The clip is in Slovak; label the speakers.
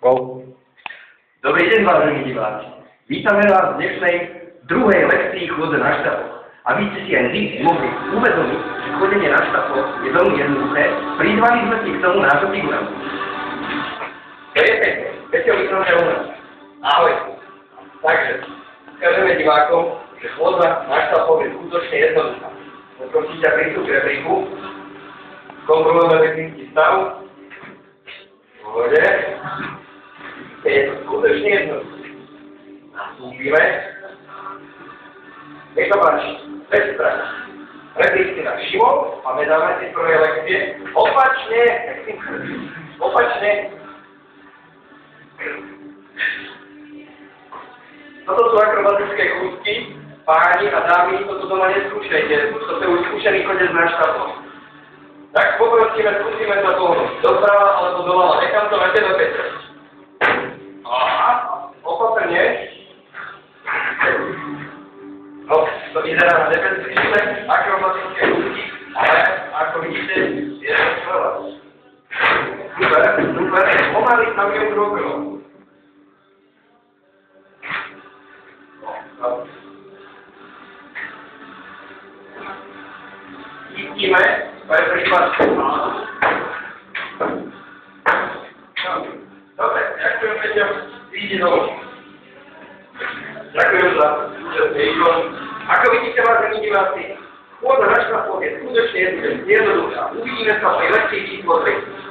Speaker 1: Go. Dobrý deň, vážení diváci. Vítame vás v dnešnej druhej lekcii chôdze na štapoch. Aby ste si aj vy mohli uvedomiť, že chodenie na štapoch je veľmi jednoduché, prizvali sme si k tomu nášho figuranta. To je pekne, Peťo Vysoké u nás. Ahoj. Takže, ukážeme divákom, že chôdza na štapoch je skutočne jednoduchá. Poprosím ťa prístup k rebríku, kontrolujeme technický stav. Pohode. Je to skutočne jednoduché. Nastúpime. Nech sa páči, bez strany. Rebrík si všimol, pamätáme si z prvej lekcie. Opačne. Opačne. Toto sú akrobatické kúsky. Páni a dámy, toto doma neskúšajte. To je už skúšený chodec na štátom. Tak poprosíme, skúsime sa pohnúť doprava alebo doľava. Nechám to na tebe, Petr. Aha, opatrne. No, to vyzerá na nebezpečné akrobatické kúsky, ale ako vidíte, je to veľa. Super, super. Pomaly tam je už okolo. Zistíme, to je príklad. Dobre, ďakujem, Peťo, vidíte dolu. Ďakujem za účastný výkon. Ako vidíte, vážení diváci, chôdza na štapoch je skutočne jednoduchá. Uvidíme sa pri lekcii číslo 3.